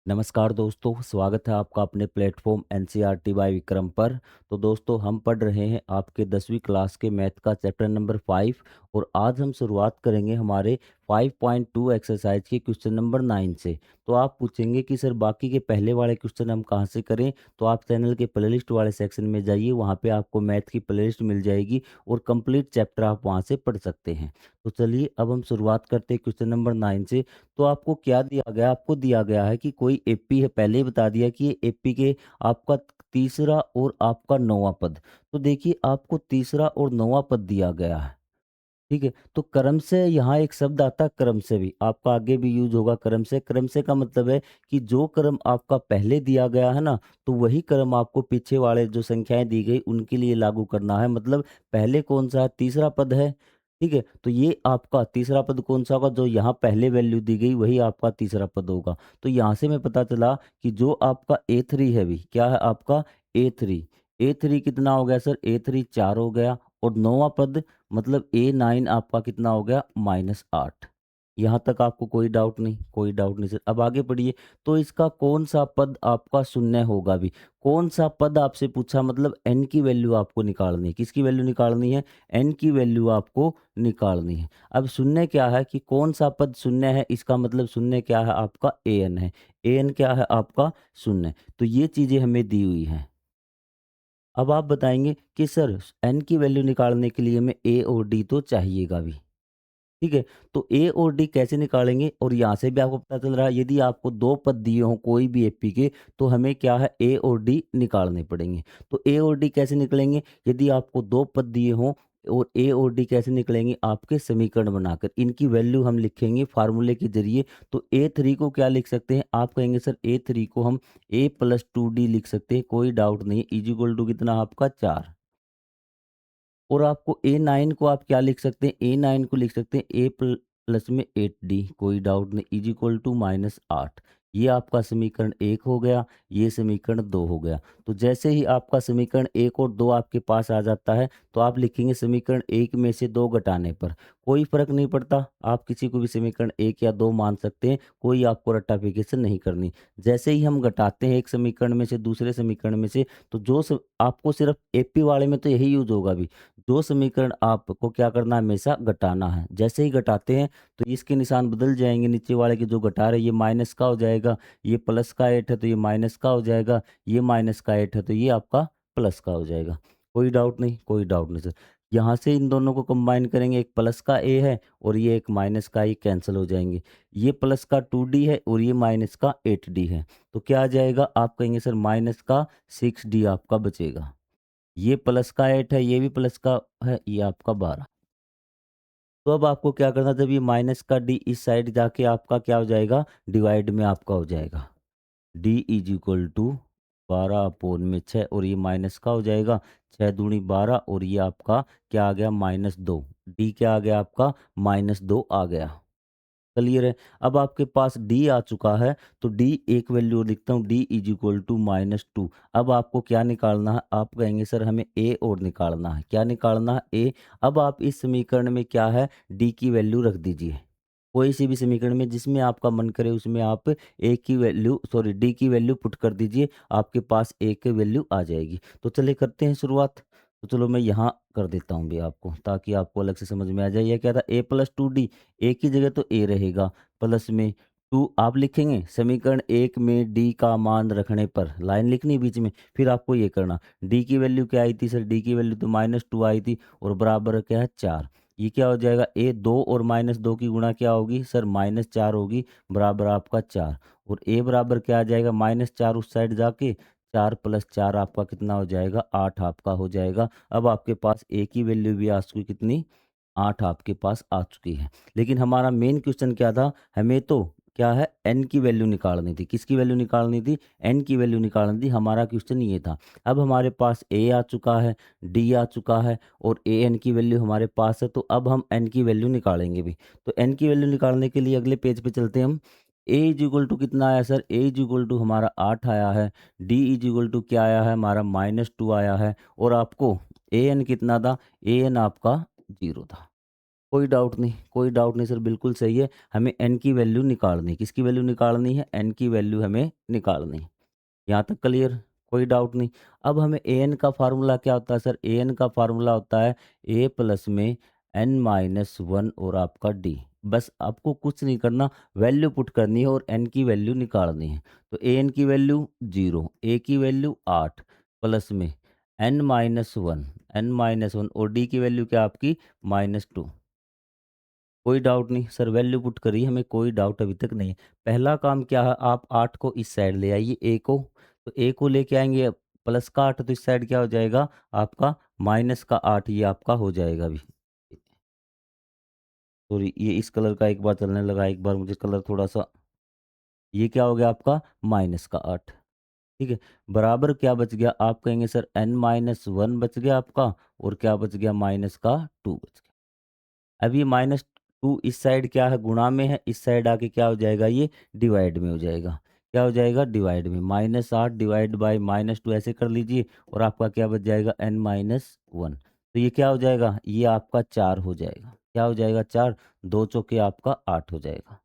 नमस्कार दोस्तों, स्वागत है आपका अपने प्लेटफॉर्म एनसीईआरटी बाय विक्रम पर। तो दोस्तों हम पढ़ रहे हैं आपके 10वीं क्लास के मैथ का चैप्टर नंबर 5 और आज हम शुरुआत करेंगे हमारे 5.2 एक्सरसाइज के क्वेश्चन नंबर 9 से। तो आप पूछेंगे कि सर बाकी के पहले वाले क्वेश्चन हम कहाँ से करें? तो आप चैनल के प्लेलिस्ट वाले सेक्शन में जाइए, वहाँ पे आपको मैथ की प्लेलिस्ट मिल जाएगी और कंप्लीट चैप्टर आप वहाँ से पढ़ सकते हैं। तो चलिए अब हम शुरुआत करते हैं क्वेश्चन नंबर 9 से। तो आपको क्या दिया गया? आपको दिया गया है कि कोई एपी है, पहले ही बता दिया कि ये एपी के आपका तीसरा और आपका नौवां पद। तो देखिए आपको तीसरा और नौवां पद दिया गया है, ठीक है। तो क्रम से यहाँ एक शब्द आता है, क्रम से भी आपका आगे भी यूज होगा। क्रम से, क्रम से का मतलब है कि जो क्रम आपका पहले दिया गया है ना, तो वही क्रम आपको पीछे वाले जो संख्याएं दी गई उनके लिए लागू करना है। मतलब पहले कौन सा है? तीसरा पद है, ठीक है। तो ये आपका तीसरा पद कौन सा होगा? जो यहाँ पहले वैल्यू दी गई वही आपका तीसरा पद होगा। तो यहाँ से मैं पता चला कि जो आपका A3 है, भी क्या है आपका A3। A3 कितना हो गया सर? A3 4 हो गया। और नौवां पद मतलब A9 आपका कितना हो गया? -8। यहाँ तक आपको कोई डाउट नहीं? कोई डाउट नहीं सर। अब आगे पढ़िए। तो इसका कौन सा पद आपका शून्य होगा? भी कौन सा पद आपसे पूछा, मतलब n की वैल्यू आपको निकालनी है। किसकी वैल्यू निकालनी है? n की वैल्यू आपको निकालनी है। अब शून्य क्या है कि कौन सा पद शून्य है, इसका मतलब शून्य क्या है आपका? an है। an क्या है आपका? शून्य। तो ये चीजें हमें दी हुई हैं। अब आप बताएंगे कि सर n की वैल्यू निकालने के लिए हमें a और d तो चाहिएगा भी, ठीक है। तो a और d कैसे निकालेंगे? और यहाँ से भी आपको पता चल रहा है यदि आपको दो पद दिए हों कोई भी एपी के, तो हमें क्या है? a और d निकालने पड़ेंगे। तो a और d कैसे निकलेंगे? यदि आपको दो पद दिए हों और a और d कैसे निकलेंगे? आपके समीकरण बनाकर इनकी वैल्यू हम लिखेंगे फार्मूले के जरिए। तो A3 को क्या लिख सकते हैं? आप कहेंगे सर A3 को हम a+2d लिख सकते हैं, कोई डाउट नहीं। इज इक्वल टू कितना आपका? 4। और आपको A9 को आप क्या लिख सकते हैं? A9 को लिख सकते हैं A+ में 8d, कोई डाउट नहीं। Is equal to -8। ये आपका समीकरण 1 हो गया, ये समीकरण 2 हो गया। तो जैसे ही आपका समीकरण 1 और 2 आपके पास आ जाता है, तो आप लिखेंगे समीकरण 1 में से 2 घटाने पर कोई फर्क नहीं पड़ता। आप किसी को भी समीकरण 1 या 2 मान सकते हैं, कोई आपको रट्टाफिकेशन नहीं करनी। जैसे ही हम घटाते हैं एक समीकरण में से दूसरे समीकरण में से, तो आपको सिर्फ एपी वाले में तो यही यूज होगा भी। जो समीकरण आपको क्या करना है? हमेशा घटाना है। जैसे ही घटाते हैं तो इसके निशान बदल जाएंगे, नीचे वाले के जो घटा रहे ये माइनस का हो जाएगा, ये प्लस का 8 है तो ये माइनस का हो जाएगा, ये माइनस का 8 है तो ये आपका प्लस का हो जाएगा। कोई डाउट नहीं? कोई डाउट नहीं सर। यहाँ से इन दोनों को कंबाइन करेंगे, एक प्लस का ए है और ये एक माइनस का, ये कैंसिल हो जाएंगे। ये प्लस का 2d है और ये माइनस का 8d है। तो क्या आ जाएगा? आप कहेंगे सर माइनस का 6d आपका बचेगा। ये प्लस का 8 है, ये भी प्लस का है, ये आपका 12। तो अब आपको क्या करना, जब ये माइनस का डी इस साइड जाके आपका क्या हो जाएगा? डिवाइड में आपका हो जाएगा। डी इज इक्वल टू 12/6 और ये माइनस का हो जाएगा। 6 दूनी 12 और ये आपका क्या आ गया? -2। डी क्या आ गया आपका? -2 आ गया। क्लियर है? अब आपके पास d आ चुका है, तो d एक वैल्यू लिखता हूँ, d इज इक्वल टू -2। अब आपको क्या निकालना है? आप कहेंगे सर हमें a और निकालना है। क्या निकालना है? a। अब आप इस समीकरण में क्या है? d की वैल्यू रख दीजिए। कोई सी भी समीकरण में जिसमें आपका मन करे उसमें आप d की वैल्यू पुट कर दीजिए, आपके पास a की वैल्यू आ जाएगी। तो चलिए करते हैं शुरुआत। तो चलो मैं यहाँ कर देता हूँ भी आपको, ताकि आपको अलग से समझ में आ जाए। यह क्या था? a+2d, a की जगह तो a रहेगा, प्लस में 2 आप लिखेंगे। समीकरण 1 में d का मान रखने पर लाइन लिखनी बीच में, फिर आपको ये करना। d की वैल्यू क्या आई थी सर? d की वैल्यू तो -2 आई थी और बराबर क्या है? 4। ये क्या हो जाएगा? a 2 और -2 की गुणा क्या होगी सर? -4 होगी, बराबर आपका 4। और a बराबर क्या आ जाएगा? -4 उस साइड जाके 4 + 4 आपका कितना हो जाएगा? 8 आपका हो जाएगा। अब आपके पास a की वैल्यू भी आ चुकी, कितनी? 8 आपके पास आ चुकी है। लेकिन हमारा मेन क्वेश्चन क्या था? हमें तो क्या है? n की वैल्यू निकालनी थी। किसकी वैल्यू निकालनी थी? n की वैल्यू निकालनी थी। हमारा क्वेश्चन ये था। अब हमारे पास a आ चुका है, d आ चुका है और an की वैल्यू हमारे पास है, तो अब हम n की वैल्यू निकालेंगे भी। तो n की वैल्यू निकालने के लिए अगले पेज पे चलते हैं हम। a इज इक्वल टू कितना आया sir? a is equal to हमारा 8 आया है। d इज इक्वल टू क्या आया है? हमारा -2 आया है। और आपको an कितना था? an आपका 0 था। कोई डाउट नहीं, कोई डाउट नहीं सर, बिल्कुल सही है। हमें n की वैल्यू निकालनी है। किसकी वैल्यू निकालनी है? n की वैल्यू हमें निकालनी है। यहाँ तक क्लियर? कोई डाउट नहीं। अब हमें an का फार्मूला क्या होता है सर? an का फार्मूला होता है a प्लस में n माइनस वन और आपका d। बस आपको कुछ नहीं करना, वैल्यू पुट करनी है और n की वैल्यू निकालनी है। तो an की वैल्यू 0, a की वैल्यू 8 प्लस में n माइनस वन, और d की वैल्यू क्या आपकी? -2। कोई डाउट नहीं सर, वैल्यू पुट करी, हमें कोई डाउट अभी तक नहीं है। पहला काम क्या है, आप 8 को इस साइड ले आइए, ए को। तो ए को लेके आएंगे प्लस का 8, तो इस साइड क्या हो जाएगा आपका? माइनस का 8, ये आपका हो जाएगा अभी। सॉरी, ये इस कलर का एक बार चलने लगा, एक बार मुझे कलर थोड़ा सा, ये क्या हो गया आपका? माइनस का 8। ठीक है, बराबर क्या बच गया? आप कहेंगे सर n माइनस वन बच गया आपका, और क्या बच गया? माइनस का 2 बच गया। अब ये -2 इस साइड क्या है? गुणा में है, इस साइड आके क्या हो जाएगा? ये डिवाइड में हो जाएगा। क्या हो जाएगा? डिवाइड में। -8 डिवाइड बाय -2 ऐसे कर लीजिए, और आपका क्या बच जाएगा? n minus one. तो ये क्या हो जाएगा? ये आपका 4 हो जाएगा। क्या हो जाएगा? 4। 2 चौके आपका 8 हो जाएगा।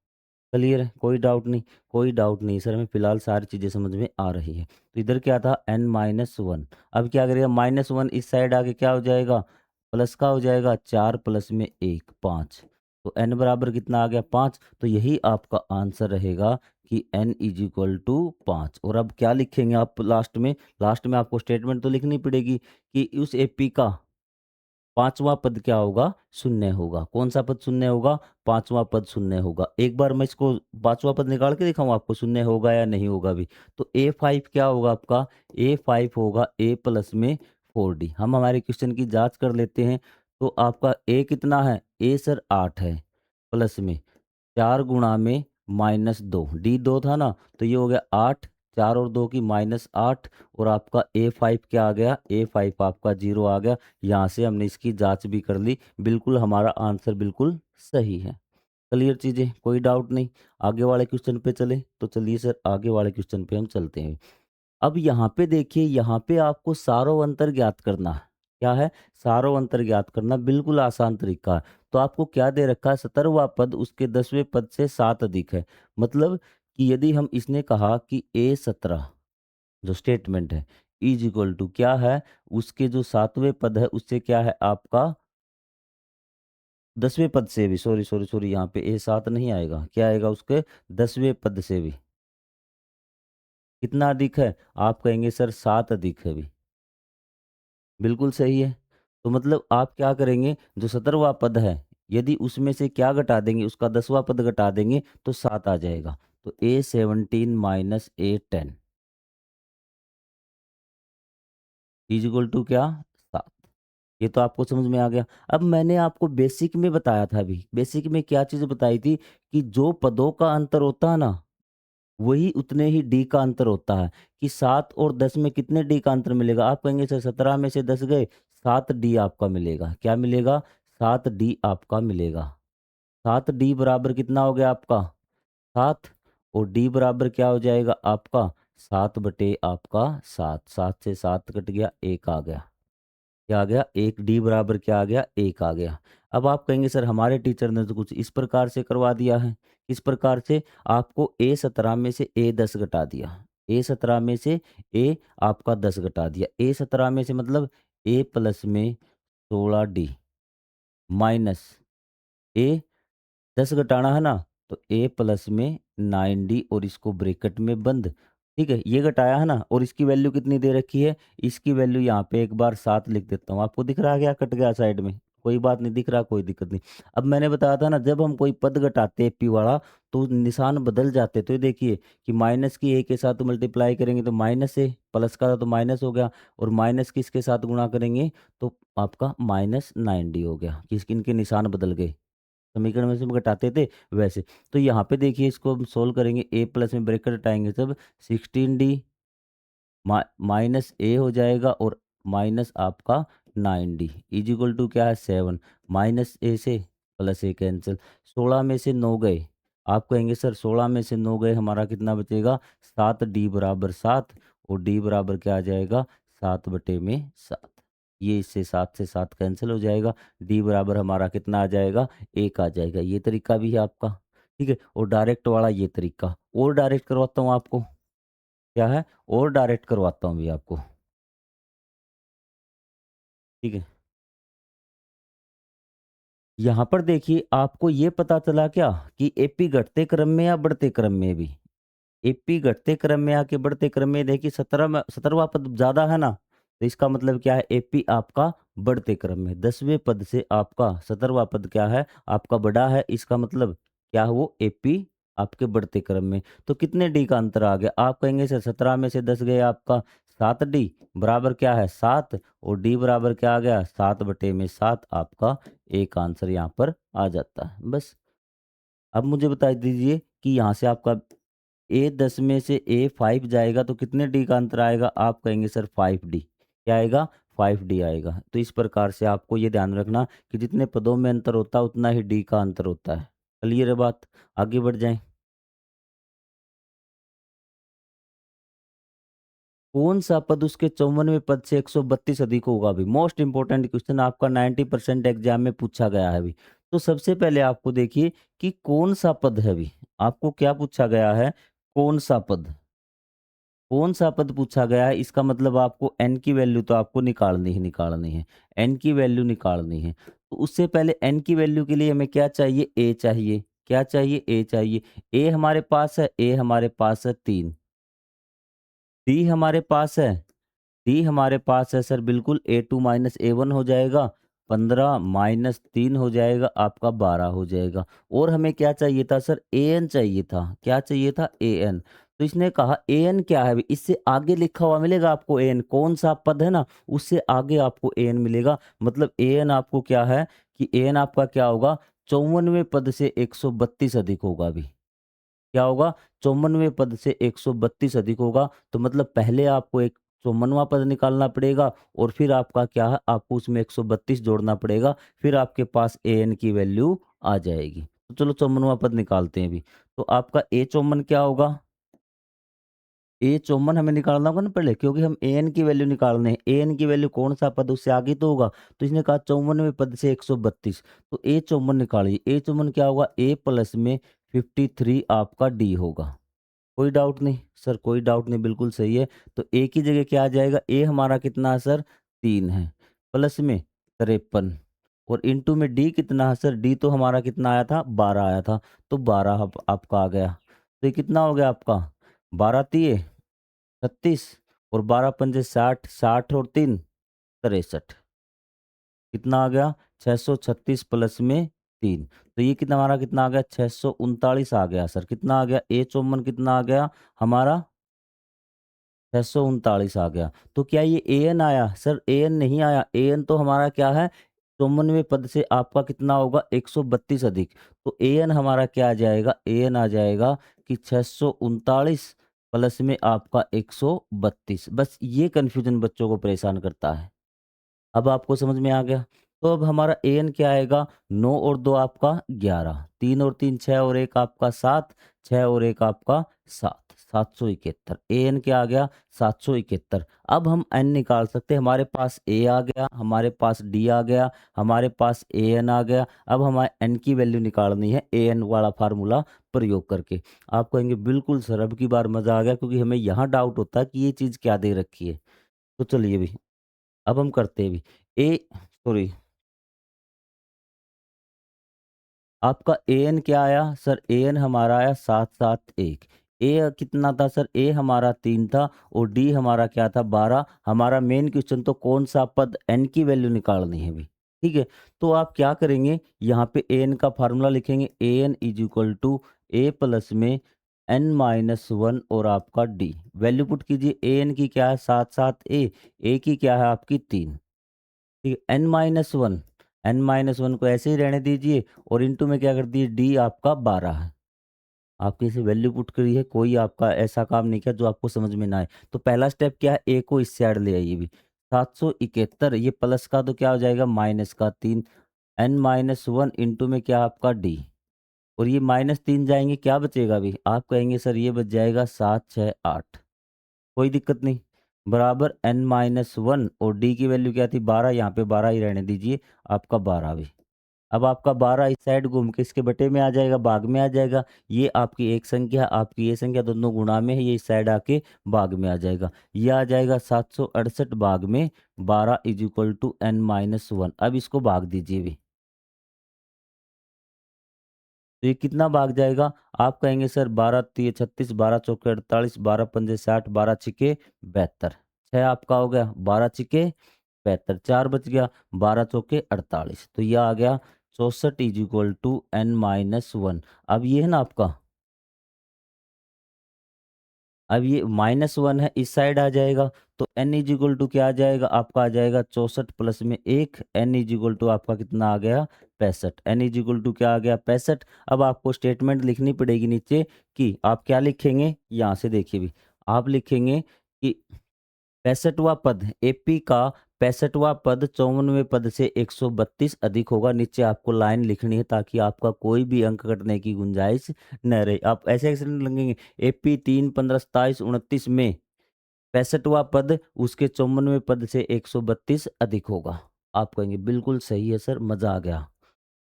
क्लियर है? कोई डाउट नहीं, कोई डाउट नहीं सर, हमें फिलहाल सारी चीज़ें समझ में आ रही है। तो इधर क्या था? n minus one. अब क्या करेगा? -1 इस साइड आके क्या हो जाएगा? प्लस का हो जाएगा, 4 प्लस में 1 5। तो n बराबर कितना आ गया? 5। तो यही आपका आंसर रहेगा कि n इज इक्वल टू 5। और अब क्या लिखेंगे आप लास्ट में? लास्ट में आपको स्टेटमेंट तो लिखनी पड़ेगी कि उस एपी का पांचवा पद क्या होगा? शून्य होगा। कौन सा पद शून्य होगा? पांचवा पद शून्य होगा। एक बार मैं इसको पांचवा पद निकाल के दिखाऊं आपको, शून्य होगा या नहीं होगा भी। तो A5 क्या होगा आपका? A5 होगा a प्लस में 4d। हम हमारे क्वेश्चन की जांच कर लेते हैं। तो आपका a कितना है? a सर 8 है, प्लस में 4 गुणा में -2, डी 2 था ना, तो ये हो गया 8, 4 और 2 की -8, और आपका A5 क्या आ गया? A5 आपका 0 आ गया। यहाँ से हमने इसकी जांच भी कर ली, बिल्कुल हमारा आंसर बिल्कुल सही है। क्लियर चीज़ें? कोई डाउट नहीं। आगे वाले क्वेश्चन पे चले, तो चलिए सर आगे वाले क्वेश्चन पे हम चलते हैं। अब यहाँ पे देखिए, यहाँ पे आपको सारों अंतर ज्ञात करना है। क्या है? सारों अंतर ज्ञात करना, बिल्कुल आसान तरीका है। तो आपको क्या दे रखा है? 17वां पद उसके 10वें पद से 7 अधिक है। मतलब कि यदि हम इसने कहा कि A17 जो स्टेटमेंट है इज इक्वल टू क्या है? उसके जो 7वें पद है उससे क्या है आपका? 10वें पद से भी, सॉरी सॉरी सॉरी, यहाँ पे A7 नहीं आएगा, क्या आएगा? उसके 10वें पद से भी कितना अधिक है? आप कहेंगे सर 7 अधिक है भी। बिल्कुल सही है। तो मतलब आप क्या करेंगे? जो 17वां पद है, यदि उसमें से क्या घटा देंगे? उसका 10वां पद घटा देंगे तो 7 आ जाएगा। तो A17 minus A10 is equal to क्या? 7। ये तो आपको समझ में आ गया। अब मैंने आपको बेसिक में बताया था अभी, बेसिक में क्या चीज़ बताई थी कि जो पदों का अंतर होता है ना, वही उतने ही डी का अंतर होता है। कि 7 और 10 में कितने डी का अंतर मिलेगा? आप कहेंगे सर 17 में से 10 गए, 7 डी आपका मिलेगा। क्या मिलेगा? 7 डी आपका मिलेगा। 7 डी बराबर कितना हो गया आपका? 7। और डी बराबर क्या हो जाएगा आपका? 7 बटे आपका 7। 7 से 7 कट गया, 1 आ गया। क्या आ गया? 1। डी बराबर क्या आ गया? 1 आ गया। अब आप कहेंगे सर हमारे टीचर ने तो कुछ इस प्रकार से करवा दिया है। इस प्रकार से आपको A17 में से A10 घटा दिया। A17 में से A आपका 10 घटा दिया। A17 में से मतलब A प्लस में 16D माइनस A 10 घटाना है ना, तो A प्लस में 9D और इसको ब्रैकेट में बंद। ठीक है, ये घटाया है ना, और इसकी वैल्यू कितनी दे रखी है? इसकी वैल्यू यहाँ पे एक बार 7 लिख देता हूँ। आपको दिख रहा है क्या? कट गया साइड में, कोई बात नहीं, दिख रहा, कोई दिक्कत नहीं। अब मैंने बताया था ना, जब हम कोई पद घटाते हैं पी वाला, तो निशान बदल जाते। तो ये देखिए कि माइनस की ए के साथ मल्टीप्लाई करेंगे तो माइनस ए, प्लस का था तो माइनस हो गया, और माइनस की इसके साथ गुणा करेंगे तो आपका -9D हो गया। किसके इनके निशान बदल गए, समीकरण में से हम घटाते थे वैसे। तो यहाँ पे देखिए, इसको हम सोल्व करेंगे, ए प्लस में ब्रैकेट हटाएंगे तब 16D माइनस ए हो जाएगा, और माइनस आपका 9D इज इक्वल टू क्या है? 7। माइनस ए से प्लस ए कैंसिल, 16 में से 9 गए। आप कहेंगे सर 16 में से 9 गए, हमारा कितना बचेगा? 7। डी बराबर 7, और डी बराबर क्या आ जाएगा? 7 बटे में 7। ये इससे 7 से 7 कैंसिल हो जाएगा। डी बराबर हमारा कितना आ जाएगा, 1 आ जाएगा। ये तरीका भी है आपका, ठीक है। और डायरेक्ट वाला ये तरीका, और डायरेक्ट करवाता हूँ आपको, क्या है, और डायरेक्ट करवाता हूँ भी आपको, ठीक है। यहाँ पर देखिए आपको ये पता चला क्या कि एपी घटते क्रम में या बढ़ते क्रम में भी, एपी घटते क्रम में आके बढ़ते क्रम में, देखिए 17वां पद ज़्यादा है ना, तो इसका मतलब क्या है, एपी आपका बढ़ते क्रम में, 10वें पद से आपका 17वां पद क्या है, आपका बड़ा है, इसका मतलब क्या है, वो एपी आपके बढ़ते क्रम में। तो कितने डी का अंतर आ गया, आप कहेंगे सर 17 में से 10 गए आपका 7 डी, बराबर क्या है 7, और डी बराबर क्या आ गया 7/7, आपका एक आंसर यहाँ पर आ जाता है बस। अब मुझे बता दीजिए कि यहाँ से आपका ए 10 में से ए 5 जाएगा तो कितने डी का अंतर आएगा, आप कहेंगे सर 5 डी, क्या आएगा 5 डी आएगा। तो इस प्रकार से आपको ये ध्यान रखना कि जितने पदों में अंतर होता है उतना ही डी का अंतर होता है। क्लियर है बात, आगे बढ़ जाएं। कौन सा पद उसके 54वें पद से 132 अधिक होगा, भी मोस्ट इंपॉर्टेंट क्वेश्चन आपका 90% एग्जाम में पूछा गया है अभी। तो सबसे पहले आपको देखिए कि कौन सा पद है, अभी आपको क्या पूछा गया है, कौन सा पद, कौन सा पद पूछा गया है, इसका मतलब आपको n की वैल्यू तो आपको निकालनी ही निकालनी है, n की वैल्यू निकालनी है। तो उससे पहले n की वैल्यू के लिए हमें क्या चाहिए, a चाहिए, क्या चाहिए, a चाहिए। a हमारे पास है, a हमारे पास है 3, d हमारे पास है, डी हमारे पास है सर बिल्कुल, A2 - A1 हो जाएगा, 15 - 3 हो जाएगा, आपका 12 हो जाएगा। और हमें क्या चाहिए था सर, AN चाहिए था, क्या चाहिए था, AN। तो इसने कहा AN क्या है, इससे आगे लिखा हुआ मिलेगा आपको AN, कौन सा पद है ना, उससे आगे आपको AN मिलेगा। मतलब AN आपको क्या है कि AN आपका क्या होगा, 54वें पद से 132 अधिक होगा अभी, क्या होगा, 54वें पद से 132 अधिक होगा। तो मतलब पहले आपको एक 54वां पद निकालना पड़ेगा, और फिर आपका क्या है, आपको उसमें 132 जोड़ना पड़ेगा, फिर आपके पास an की वैल्यू आ जाएगी। तो चलो 54वां पद निकालते हैं अभी। तो आपका a54 क्या होगा, a54 हमें निकालना होगा ना पहले, क्योंकि हम an की वैल्यू निकालने हैं, an की वैल्यू कौन सा पद उससे आगे तो होगा। तो इसने कहा 54वें पद से 132, तो a54 निकालिए, a54 क्या होगा, a प्लस में 53 आपका d होगा। कोई डाउट नहीं सर, कोई डाउट नहीं, बिल्कुल सही है। तो ए की जगह क्या आ जाएगा, ए हमारा कितना है सर, 3 है, प्लस में 53, और इनटू में डी कितना है सर, डी तो हमारा कितना आया था, 12 आया था, तो 12 आपका आ गया। तो ये कितना हो गया आपका, 12 तिये 36, और 12 पंजे 60, 60 और 3 63, कितना आ गया, 636 प्लस में 3। तो ये कितना हमारा कितना आ गया, 639 आ गया सर, कितना आ गया, A54 कितना आ गया हमारा, 639 आ गया। तो क्या ये AN आया सर, AN नहीं आया, AN तो हमारा क्या है, 54वें पद से आपका कितना होगा, 132 अधिक। तो AN हमारा क्या आ जाएगा, AN आ जाएगा कि 639 प्लस में आपका 132। बस ये कन्फ्यूजन बच्चों को परेशान करता है। अब आपको समझ में आ गया। तो अब हमारा एन क्या आएगा, 9 और 2 आपका 11, 3 और 3 6 और 1 आपका 7, 6 और 1 आपका 7, 771। एन क्या आ गया, 771। अब हम एन निकाल सकते हैं, हमारे पास ए आ गया, हमारे पास डी आ गया, हमारे पास ए एन आ गया। अब हमारे एन की वैल्यू निकालनी है ए एन वाला फार्मूला प्रयोग करके। आप कहेंगे बिल्कुल सर अब की बार मजा आ गया, क्योंकि हमें यहाँ डाउट होता है कि ये चीज़ क्या दे रखी है। तो चलिए भी, अब हम करते हैं भी। ए सॉरी, आपका एन क्या आया सर, एन हमारा आया 771। ए कितना था सर, ए हमारा 3 था, और डी हमारा क्या था 12। हमारा मेन क्वेश्चन तो कौन सा पद, एन की वैल्यू निकालनी है भी, ठीक है। तो आप क्या करेंगे, यहाँ पे एन का फार्मूला लिखेंगे, N is equal to A plus में n-1 और आपका डी वैल्यू पुट कीजिए। एन की क्या है 7 ए की क्या है आपकी 3, ठीक है। n-1, n-1 को ऐसे ही रहने दीजिए, और इनटू में क्या कर दिए, डी आपका 12 है। आपकी इसे वैल्यू पुट करी है, कोई आपका ऐसा काम नहीं किया जो आपको समझ में ना आए। तो पहला स्टेप क्या है, ए को इस साइड ले आइए भी, 771, ये प्लस का तो क्या हो जाएगा माइनस का 3, n-1 इंटू में क्या आपका डी, और ये -3 जाएंगे, क्या बचेगा भी, आप कहेंगे सर ये बच जाएगा 7 6 8। कोई दिक्कत नहीं। बराबर n-1 और डी की वैल्यू क्या थी 12, यहाँ पे 12 ही रहने दीजिए, आपका 12 भी। अब आपका 12 इस साइड घूम के इसके बटे में आ जाएगा, भाग में आ जाएगा। ये आपकी एक संख्या, आपकी ये संख्या दोनों गुणा में है, ये इस साइड आके भाग में आ जाएगा। ये आ जाएगा 768 भाग में 12 इज इक्वल टू n-1। अब इसको भाग दीजिए भी। तो ये कितना भाग जाएगा? आप कहेंगे सर 12 तिये 36, 12 चौके 48, 12 पंजे 60, 12 छिके 72। 6 आपका हो गया, 12 छिके 72, 4 बच गया, 12 चौके 48। तो यह आ गया 64 इज इक्वल टू n-1। अब ये है ना आपका, अब ये -1 है, इस साइड आ जाएगा। तो n इज इक्वल टू क्या आ जाएगा? आपका आ जाएगा 64 प्लस में 1, n इज इक्वल टू आपका कितना आ गया? 65। n इज इक्वल टू क्या आ गया? 65। अब आपको स्टेटमेंट लिखनी पड़ेगी नीचे कि आप क्या लिखेंगे, यहाँ से देखिए भी। आप लिखेंगे कि 65वां पद एपी का 65वां पद 54वें पद से 132 अधिक होगा। नीचे आपको लाइन लिखनी है ताकि आपका कोई भी अंक कटने की गुंजाइश न रहे। आप ऐसे ऐसे लगेंगे, एपी 3, 15, 27, 29 में 65वां पद उसके 54वें पद से 132 अधिक होगा। आप कहेंगे बिल्कुल सही है सर, मजा आ गया।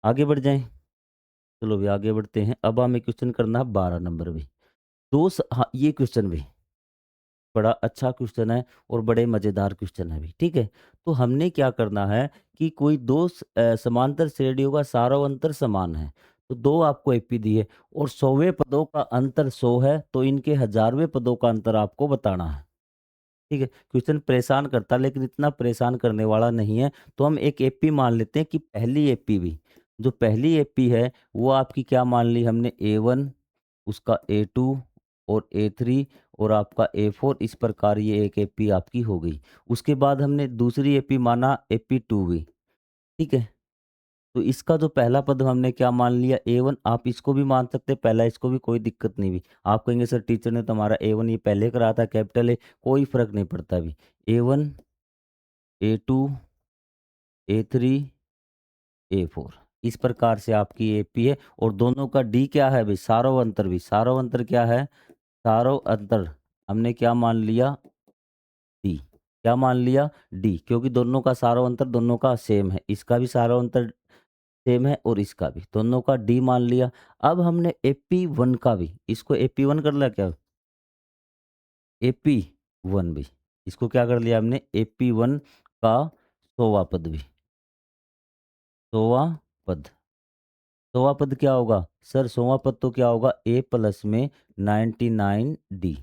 आगे बढ़ जाएं। चलो भी आगे बढ़ते हैं। अब हमें क्वेश्चन करना है 12 नंबर भी। हाँ, ये क्वेश्चन भी बड़ा अच्छा क्वेश्चन है और बड़े मज़ेदार क्वेश्चन है भी, ठीक है। तो हमने क्या करना है कि कोई दो समांतर श्रेणियों का सारों अंतर समान है। तो दो आपको एपी दी है और 100वें पदों का अंतर 100 है, तो इनके 1000वें पदों का अंतर आपको बताना है। ठीक है, क्वेश्चन परेशान करता है लेकिन इतना परेशान करने वाला नहीं है। तो हम एक एपी मान लेते हैं कि पहली एपी भी, जो पहली एपी है वो आपकी क्या मान ली हमने? A1, उसका A2 और A3 और आपका A4। इस प्रकार ये एक एपी आपकी हो गई। उसके बाद हमने दूसरी एपी माना AP2 भी, ठीक है। तो इसका जो पहला पद हमने क्या मान लिया? A1। आप इसको भी मान सकते हैं पहला, इसको भी, कोई दिक्कत नहीं भी। आप कहेंगे सर टीचर ने तो हमारा A1 ये पहले करा था कैपिटल ए, कोई फर्क नहीं पड़ता भी। A1, A2, A3, A4 इस प्रकार से आपकी एपी है। और दोनों का डी क्या है भाई? सारों अंतर भी। सारों अंतर क्या है? सारों अंतर हमने क्या मान लिया? डी। क्या मान लिया? डी, क्योंकि दोनों का सारों अंतर दोनों का सेम है। इसका भी सारों अंतर सेम है और इसका भी, दोनों का डी मान लिया। अब हमने AP1 का भी, इसको AP1 कर लिया क्या? AP1 भी, इसको क्या कर लिया हमने? AP1 का 100वां पद भी। 100वां पद, 100वां पद क्या होगा सर? 100वां पद तो क्या होगा? A प्लस में 99D,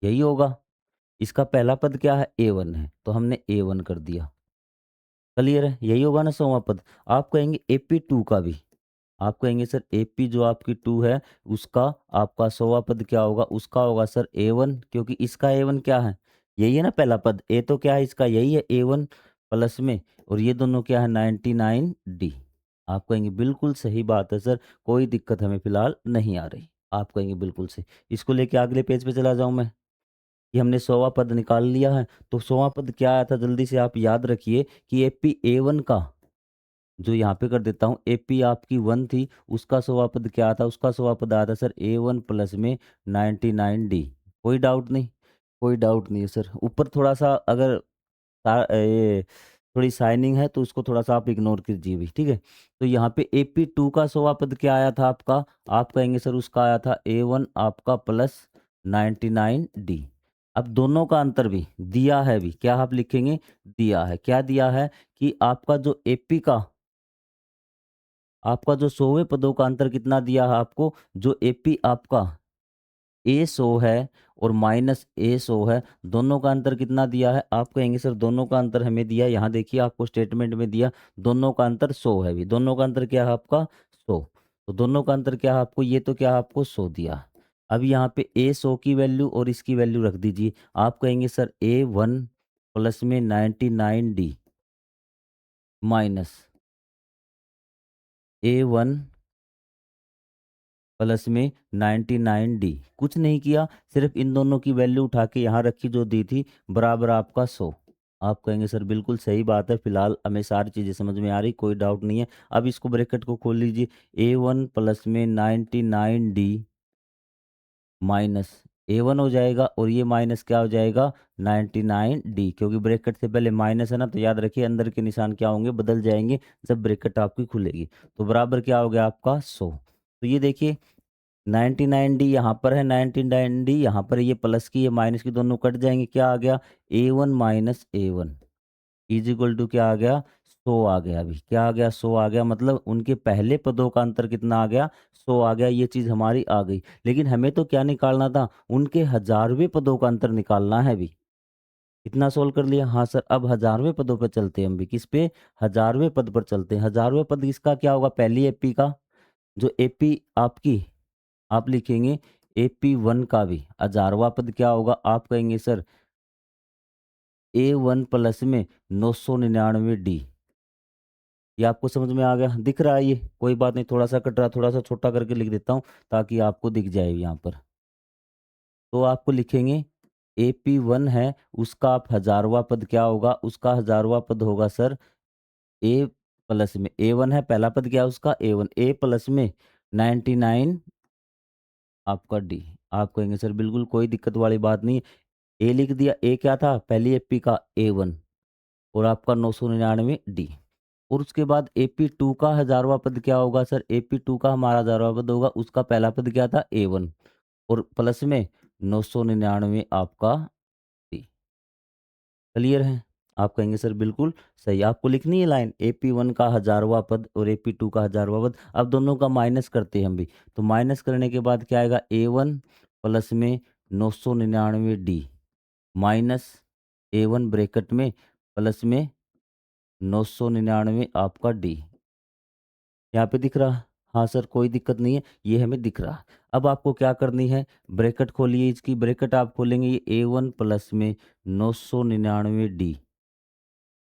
यही होगा। इसका पहला पद क्या है? A1 है, तो हमने A1 कर दिया। क्लियर है? यही होगा ना 100वां पद। आप कहेंगे AP2 का भी, आप कहेंगे सर एपी जो आपकी 2 है उसका आपका 100वां पद क्या होगा? उसका होगा सर A1, क्योंकि इसका A1 क्या है? यही है ना पहला पद। ए तो क्या है इसका? यही है A1 प्लस में, और ये दोनों क्या है? 99D। आप कहेंगे बिल्कुल सही बात है सर, कोई दिक्कत हमें फिलहाल नहीं आ रही। आप कहेंगे बिल्कुल सही। इसको लेके अगले पेज पे चला जाऊं मैं। ये हमने 100वां पद निकाल लिया है। तो 100वां पद क्या आया था? जल्दी से आप याद रखिए कि एपी A1 का, जो यहाँ पे कर देता हूँ, एपी आपकी 1 थी, उसका 100वां पद क्या था? उसका 100वां पद आया था सर A1 प्लस में 99D। कोई डाउट नहीं? कोई डाउट नहीं है सर। ऊपर थोड़ा सा अगर ये थोड़ी शाइनिंग है तो उसको थोड़ा सा आप इग्नोर कीजिए भी, ठीक है। तो यहाँ पे AP2 का 100वां पद क्या आया था आपका? आप कहेंगे सर उसका आया था A1 आपका प्लस 99D। अब दोनों का अंतर भी दिया है भी, क्या आप लिखेंगे? दिया है। क्या दिया है? कि आपका जो एपी का, आपका जो 100वें पदों का अंतर कितना दिया है आपको? जो एपी आपका A100 है और माइनस A100 है, दोनों का अंतर कितना दिया है? आप कहेंगे सर दोनों का अंतर हमें दिया, यहाँ देखिए आपको स्टेटमेंट में दिया, दोनों का अंतर 100 है भी। दोनों का अंतर क्या है आपका? 100। तो दोनों का अंतर क्या है आपको? ये तो क्या है आपको? 100 दिया। अब यहाँ पे A100 की वैल्यू और इसकी वैल्यू रख दीजिए। आप कहेंगे सर A1 प्लस में 99D माइनस A1 प्लस में 99D। कुछ नहीं किया, सिर्फ इन दोनों की वैल्यू उठा के यहाँ रखी जो दी थी, बराबर आपका 100। आप कहेंगे सर बिल्कुल सही बात है, फिलहाल हमें सारी चीज़ें समझ में आ रही, कोई डाउट नहीं है। अब इसको ब्रैकेट को खोल लीजिए। A1 प्लस में 99D माइनस A1 हो जाएगा और ये माइनस क्या हो जाएगा 99D, क्योंकि ब्रैकेट से पहले माइनस है ना, तो याद रखिए अंदर के निशान क्या होंगे, बदल जाएंगे जब ब्रैकेट आपकी खुलेगी। तो बराबर क्या हो गया आपका 100। तो ये देखिए 99D यहाँ पर है, 99D यहाँ पर है, ये प्लस की ये माइनस की दोनों कट जाएंगे, क्या आ गया A1 minus A1 is equal to क्या आ गया 100 आ गया। अभी क्या आ गया 100 आ गया, मतलब उनके पहले पदों का अंतर कितना आ गया 100 आ गया। ये चीज हमारी आ गई, लेकिन हमें तो क्या निकालना था, उनके हजारवें पदों का अंतर निकालना है। अभी इतना सोल्व कर लिया। हाँ सर, अब हजारवें पदों पर चलते हैं हम भी, किस पे, हजारवें पद पर चलते हैं। हजारवें पद इसका क्या होगा, पहली एपी का, जो एपी आपकी आप लिखेंगे AP1 का भी हजारवा पद क्या होगा, आप कहेंगे सर A1 प्लस में 999D। ये आपको समझ में आ गया, दिख रहा है, ये कोई बात नहीं, थोड़ा सा कट रहा, थोड़ा सा छोटा करके लिख देता हूँ ताकि आपको दिख जाए यहाँ पर। तो आपको लिखेंगे AP1 है, उसका आप हजारवा पद क्या होगा, उसका हजारवा पद होगा सर A प्लस में A1 है, पहला पद क्या है उसका A1, A प्लस में 99 आपका D। आप कहेंगे सर बिल्कुल कोई दिक्कत वाली बात नहीं, ए लिख दिया, ए क्या था पहली एपी का A1 और आपका 999D। और उसके बाद AP2 का हजारवा पद क्या होगा सर, AP2 का हमारा हजारवा पद होगा, उसका पहला पद क्या था A1 और प्लस में 999 आपका D। क्लियर है। आप कहेंगे सर बिल्कुल सही, आपको लिखनी है लाइन AP1 का हजारवा पद और AP2 का हजारवा पद। अब दोनों का माइनस करते हैं हम भी, तो माइनस करने के बाद क्या आएगा A1 प्लस में 999D माइनस A1 ब्रैकेट में प्लस में 999 आपका D। यहाँ पे दिख रहा, हाँ सर कोई दिक्कत नहीं है, ये हमें दिख रहा। अब आपको क्या करनी है, ब्रैकेट खोलिए, इसकी ब्रैकेट आप खोलेंगे, ये A1 प्लस में 999D,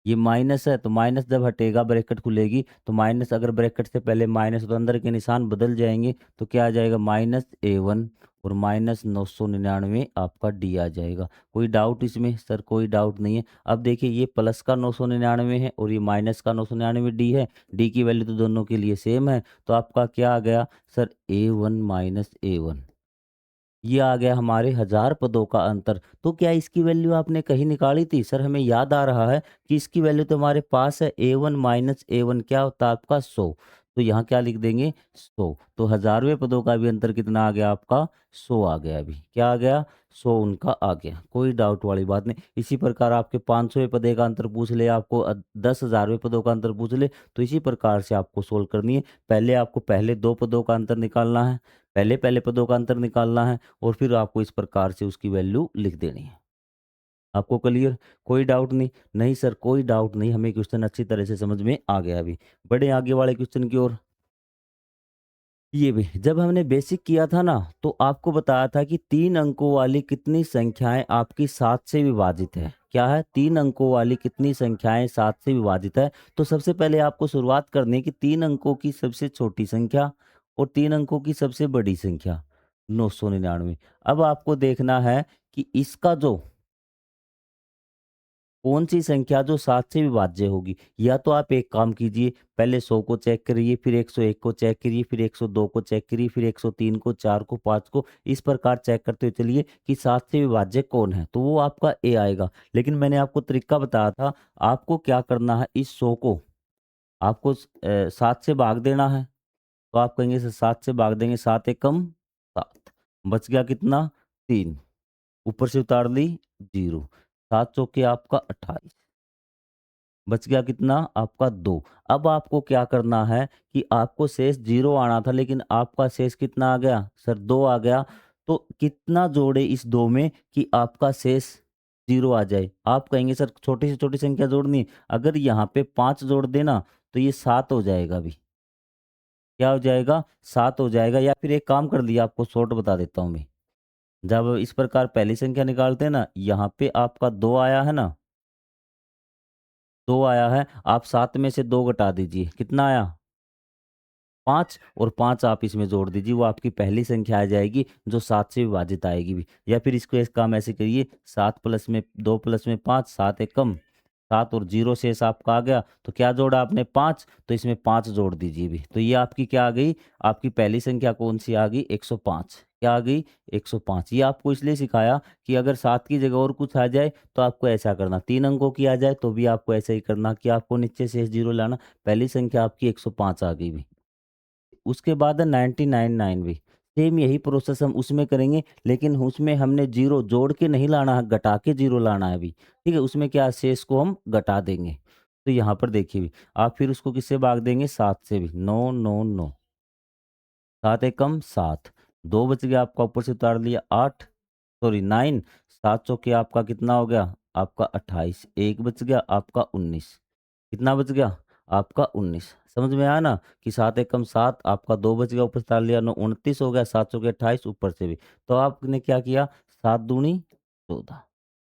ये माइनस है, तो माइनस जब हटेगा ब्रैकेट खुलेगी, तो माइनस अगर ब्रैकेट से पहले माइनस तो अंदर के निशान बदल जाएंगे, तो क्या आ जाएगा -A1 और -999 आपका D आ जाएगा। कोई डाउट इसमें सर, कोई डाउट नहीं है। अब देखिए ये प्लस का 999 है और ये माइनस का 999D है, D की वैल्यू तो दोनों के लिए सेम है, तो आपका क्या आ गया सर A1 माइनस A1। ये आ गया हमारे हजार पदों का अंतर। तो क्या इसकी वैल्यू आपने कहीं निकाली थी सर, हमें याद आ रहा है कि इसकी वैल्यू तो हमारे पास है, A1 माइनस A1 क्या होता है आपका 100। तो यहाँ क्या लिख देंगे 100, तो हजारवें पदों का भी अंतर कितना आ गया आपका 100 आ गया। अभी क्या आ गया 100 उनका आ गया, कोई डाउट वाली बात नहीं। इसी प्रकार आपके 500वें पदे का अंतर पूछ ले, आपको 10,000वें पदों का अंतर पूछ ले, तो इसी प्रकार से आपको सोल्व करनी है। पहले आपको पहले दो पदों का अंतर निकालना है, पहले पहले पदों का अंतर निकालना है और फिर आपको इस प्रकार से उसकी वैल्यू लिख देनी है। आपको क्लियर, कोई डाउट नहीं, नहीं सर कोई डाउट नहीं, हमें क्वेश्चन अच्छी तरह से समझ में आ गया। अभी बड़े आगे वाले क्वेश्चन की ओर। ये भी जब हमने बेसिक किया था ना, तो आपको बताया था कि 3 अंकों वाली कितनी संख्याएं आपकी 7 से विभाजित है। क्या है, 3 अंकों वाली कितनी संख्याएं 7 से विभाजित है। तो सबसे पहले आपको शुरुआत करनी है कि 3 अंकों की सबसे छोटी संख्या और 3 अंकों की सबसे बड़ी संख्या 999। अब आपको देखना है कि इसका जो कौन सी संख्या जो 7 से विभाज्य होगी। या तो आप एक काम कीजिए, पहले 100 को चेक करिए, फिर 101 को चेक करिए, फिर 102 को चेक करिए, फिर 103 को, 4 को, 5 को, इस प्रकार चेक करते हुए चलिए कि 7 से विभाज्य कौन है, तो वो आपका ए आएगा। लेकिन मैंने आपको तरीका बताया था, आपको क्या करना है, इस 100 को आपको 7 से भाग देना है। तो आप कहेंगे सर 7 से भाग देंगे, 7 एकम 7, बच गया कितना 3, ऊपर से उतार ली 0, 7 चौके आपका 28, बच गया कितना आपका 2। अब आपको क्या करना है कि आपको शेष 0 आना था, लेकिन आपका शेष कितना आ गया सर 2 आ गया। तो कितना जोड़े इस 2 में कि आपका शेष 0 आ जाए। आप कहेंगे सर छोटी से छोटी संख्या जोड़नी है, अगर यहाँ पे 5 जोड़ देना तो ये 7 हो जाएगा। अभी क्या हो जाएगा 7 हो जाएगा। या फिर एक काम कर लिया, आपको शॉर्ट बता देता हूँ मैं। जब इस प्रकार पहली संख्या निकालते हैं ना, यहाँ पे आपका 2 आया है ना, 2 आया है, आप 7 में से 2 घटा दीजिए, कितना आया 5, और 5 आप इसमें जोड़ दीजिए, वो आपकी पहली संख्या आ जाएगी जो 7 से विभाजित आएगी भी। या फिर इसको एक काम ऐसे करिए, 7 प्लस में 2 प्लस में 5, 7 एकम 7 और 0 शेष आपका आ गया। तो क्या जोड़ा आपने 5, तो इसमें 5 जोड़ दीजिए भी। तो ये आपकी क्या आ गई, आपकी पहली संख्या कौन सी आ गई 105। क्या आ गई 105। ये आपको इसलिए सिखाया कि अगर 7 की जगह और कुछ आ जाए तो आपको ऐसा करना, 3 अंकों की आ जाए तो भी आपको ऐसा ही करना कि आपको नीचे शेष जीरो लाना। पहली संख्या आपकी 105 आ गई भी। उसके बाद है 99 भी, सेम यही प्रोसेस हम उसमें करेंगे, लेकिन उसमें हमने जीरो जोड़ के नहीं लाना है, घटा के जीरो लाना है अभी। ठीक है, उसमें क्या शेष को हम घटा देंगे। तो यहाँ पर देखिए भी, आप फिर उसको किससे भाग देंगे, 7 से भी। 9 9 9, 7 एकम 7, 2 बच गया आपका, ऊपर से उतार लिया 8, सॉरी 9, 7 चौके आपका कितना हो गया, आपका 28, एक बच गया आपका 19। कितना बच गया आपका 19। समझ में आया ना कि 7 एकम 7, आपका 2 बच गया, ऊपर से उतार लिया 9, 29 हो गया, 7 चौके 28, ऊपर से भी। तो आपने क्या किया, 7 दूनी 14।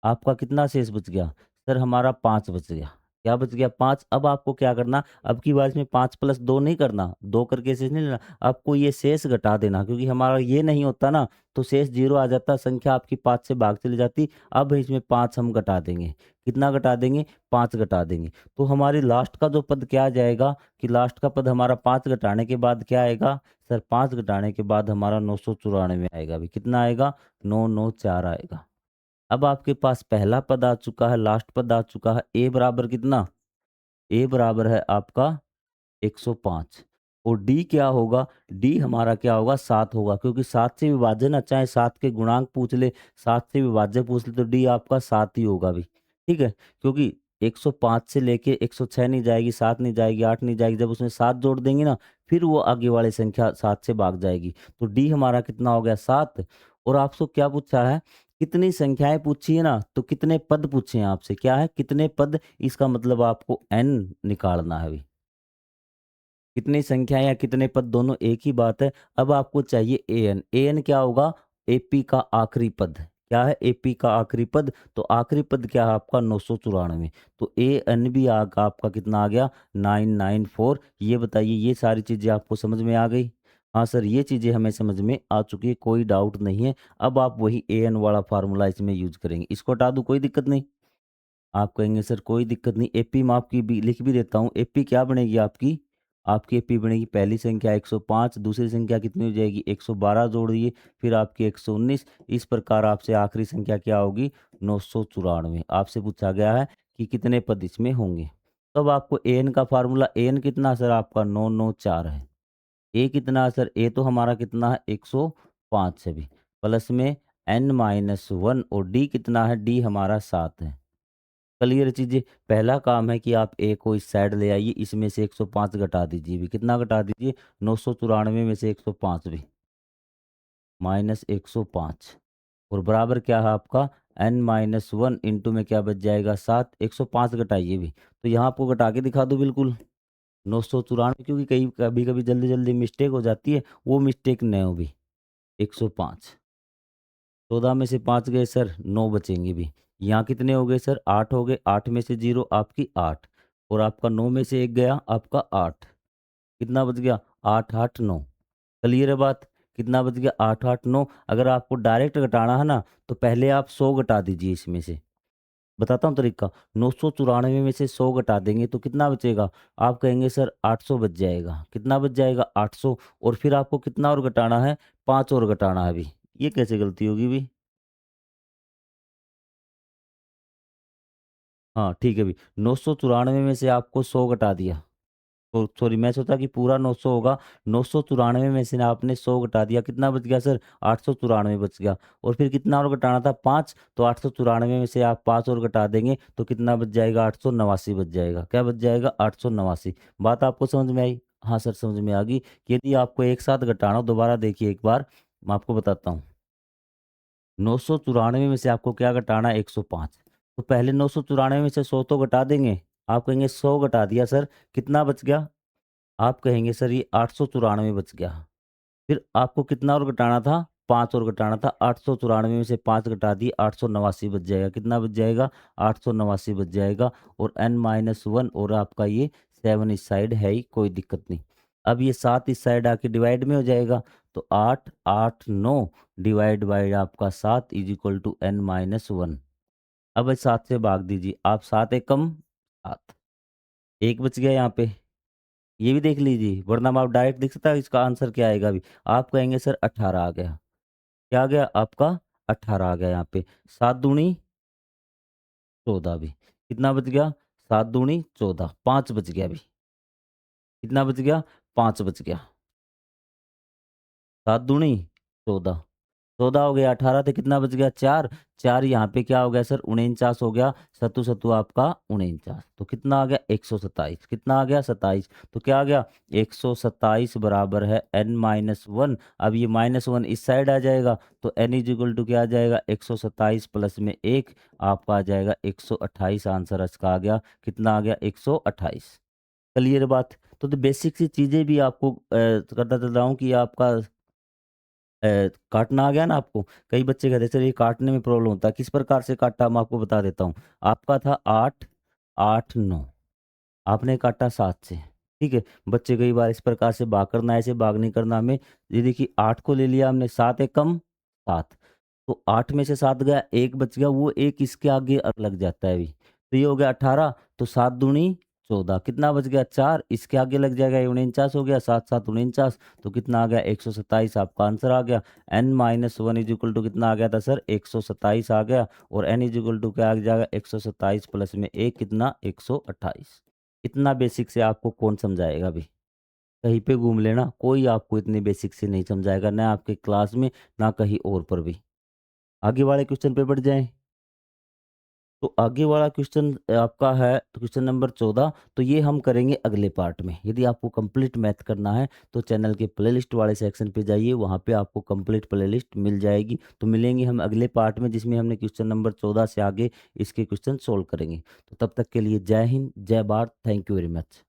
आपका कितना शेष बच गया, सर हमारा 5 बच गया। क्या बच गया, 5। अब आपको क्या करना, अब की बार इसमें 5 प्लस 2 नहीं करना, 2 करके शेष नहीं लेना, आपको ये शेष घटा देना, क्योंकि हमारा ये नहीं होता ना तो शेष जीरो आ जाता, संख्या आपकी 5 से भाग चली जाती। अब इसमें 5 हम घटा देंगे, कितना घटा देंगे, 5 घटा देंगे। तो हमारी लास्ट का जो पद क्या आ जाएगा कि लास्ट का पद हमारा 5 घटाने के बाद क्या आएगा, सर 5 घटाने के बाद हमारा 994 आएगा भी। कितना आएगा, 994 आएगा। अब आपके पास पहला पद आ चुका है, लास्ट पद आ चुका है। ए बराबर कितना, ए बराबर है आपका 105। और डी क्या होगा, डी हमारा क्या होगा, 7 होगा, क्योंकि 7 से विभाजन, चाहे 7 के गुणांक पूछ ले, 7 से विभाज्य पूछ ले, तो डी आपका 7 ही होगा भी। ठीक है, क्योंकि 105 से लेके 106 नहीं जाएगी, 7 नहीं जाएगी, 8 नहीं जाएगी, जब उसमें 7 जोड़ देंगे ना फिर वो आगे वाली संख्या 7 से भाग जाएगी। तो डी हमारा कितना हो गया, 7। और आपसे क्या पूछा है, कितनी संख्याएं पूछी है ना, तो कितने पद पूछे हैं आपसे, क्या है कितने पद, इसका मतलब आपको एन निकालना है अभी। कितनी संख्या या कितने पद दोनों एक ही बात है। अब आपको चाहिए एन, एन क्या होगा, एपी का आखिरी पद। क्या है, एपी का आखिरी पद। तो आखिरी पद क्या है आपका, 994। तो ए एन भी आपका कितना आ गया, 994। ये बताइए, ये सारी चीजें आपको समझ में आ गई। हाँ सर, ये चीजें हमें समझ में आ चुकी है, कोई डाउट नहीं है। अब आप वही ए एन वाला फार्मूला इसमें यूज करेंगे, इसको हटा दूं कोई दिक्कत नहीं। आप कहेंगे सर कोई दिक्कत नहीं, एपी मैं आपकी लिख भी देता हूँ। एपी क्या बनेगी आपकी, आपकी एपी बनेगी, पहली संख्या 105, दूसरी संख्या कितनी हो जाएगी 112 जोड़िए, फिर आपकी 119। इस प्रकार आपसे आखिरी संख्या क्या होगी, 994। आपसे पूछा गया है कि कितने पद इसमें होंगे। तब आपको एन का फार्मूला, एन कितना सर आपका 994 है। ए कितना है सर, ए तो हमारा कितना है 105 है भी, प्लस में n-1, और डी कितना है, डी हमारा 7 है। क्लियर चीजें। पहला काम है कि आप ए को इस साइड ले आइए, इसमें से 105 घटा दीजिए भी। कितना घटा दीजिए, 994 में से 105 भी, -105। और बराबर क्या है आपका, n-1 इंटू में क्या बच जाएगा 7, 105 घटाइए भी। तो यहाँ आपको घटा के दिखा दूँ बिल्कुल 994, क्योंकि कई कभी कभी जल्दी जल्दी मिस्टेक हो जाती है, वो मिस्टेक नहीं हो भी। 105, 14 में से 5 गए सर, 9 बचेंगे भी। यहाँ कितने हो गए सर, 8 हो गए, 8 में से 0 आपकी 8, और आपका 9 में से 1 गया आपका 8। कितना बच गया, 8 8 9। क्लियर है बात, कितना बच गया 8 8 9। अगर आपको डायरेक्ट घटाना है ना तो पहले आप 100 घटा दीजिए इसमें से। बताता हूँ तरीका, 994 में से 100 घटा देंगे तो कितना बचेगा, आप कहेंगे सर 800 बच जाएगा। कितना बच जाएगा, 800। और फिर आपको कितना और घटाना है, 5 और घटाना है अभी। ये कैसे गलती होगी भी। हाँ ठीक है भी, 994 में से आपको 100 घटा दिया, तो सॉरी मैं सोचा कि पूरा 900 होगा, 994 में से ना आपने 100 घटा दिया, कितना बच गया सर, 894 बच गया। और फिर कितना और घटाना था, 5, तो 894 में से आप 5 और घटा देंगे तो कितना बच जाएगा, 889 बच जाएगा। क्या बच जाएगा, 889। बात आपको समझ में आई। हाँ सर समझ में आ गई। यदि आपको एक साथ घटाना हो, दोबारा देखिए एक बार, मैं आपको बताता हूँ। 994 में से आपको क्या घटाना है, 105। तो पहले 994 में से 100 तो घटा देंगे। आप कहेंगे 100 घटा दिया सर, कितना बच गया, आप कहेंगे सर ये 894 बच गया। फिर आपको कितना और घटाना था, 5 और घटाना था, 894 में से 5 घटा दिए, 889 बच जाएगा। कितना बच जाएगा, 889 बच जाएगा। और n-1 और आपका ये 7 इस साइड है ही, कोई दिक्कत नहीं। अब ये 7 इस साइड आके डिवाइड में हो जाएगा, तो 8 8 9 डिवाइड बाई आपका 7 इज इक्वल टू n-1। अब 7 से भाग दीजिए आप, 7 एकम 7, एक बच गया यहाँ पे। ये भी देख लीजिए, वरना आप डायरेक्ट दिख सकता है इसका आंसर क्या आएगा अभी। आप कहेंगे सर 18 आ गया। क्या आ गया आपका 18 आ गया यहाँ पे। 7 दूनी 14 भी। कितना बच गया? 7 दूनी 14, 5 बच गया अभी। कितना बच गया? 5 बच गया। 7 दूनी 14, 14 हो गया, 18 थे, कितना बच गया? 4, 4 यहाँ पे क्या हो गया सर? 49 हो गया। सत्तू सत्तू आपका 49, तो कितना आ गया? 127। कितना आ गया? 27। तो क्या आ गया? 127 बराबर है n-1। अब ये -1 इस साइड आ जाएगा, तो n इज इक्वल टू क्या आ जाएगा? 127 प्लस में 1 आपका आ जाएगा 128। आंसर इसका आ गया, कितना आ गया? 128। क्लियर बात? तो बेसिक सी चीज़ें भी आपको करता चल रहा हूँ कि आपका काटना आ गया ना आपको। कई बच्चे कहते हैं सर ये काटने में प्रॉब्लम होता है, किस प्रकार से काटा मैं आपको बता देता हूँ। आपका था 8, 8, 9, आपने काटा 7 से, ठीक है। बच्चे कई बार इस प्रकार से भाग करना, ऐसे भाग नहीं करना हमें। ये देखिए 8 को ले लिया हमने, 7 एक कम 7, तो 8 में से 7 गया, 1 बच गया, वो 1 इसके आगे लग जाता है अभी। तो ये हो गया 18, तो 7 दूनी 14, कितना बच गया? 4, इसके आगे लग जाएगा, ये 49 हो गया, 7 7 49, तो कितना आ गया? 127 आपका आंसर आ गया। n-1 इज इक्वल टू कितना आ गया था सर? 127 आ गया। और n इज इक्वल टू क्या आ जाएगा? 127 प्लस में 1 कितना? 128। इतना बेसिक से आपको कौन समझाएगा अभी? कहीं पे घूम लेना, कोई आपको इतने बेसिक से नहीं समझाएगा, ना आपके क्लास में, ना कहीं और पर भी। आगे वाले क्वेश्चन पे बढ़ जाएं। तो आगे वाला क्वेश्चन आपका है तो क्वेश्चन नंबर 14। तो ये हम करेंगे अगले पार्ट में। यदि आपको कंप्लीट मैथ करना है तो चैनल के प्लेलिस्ट वाले सेक्शन पे जाइए, वहाँ पे आपको कंप्लीट प्लेलिस्ट मिल जाएगी। तो मिलेंगे हम अगले पार्ट में, जिसमें हमने क्वेश्चन नंबर 14 से आगे इसके क्वेश्चन सोल्व करेंगे। तो तब तक के लिए जय हिंद, जय Bharat, thank you very much.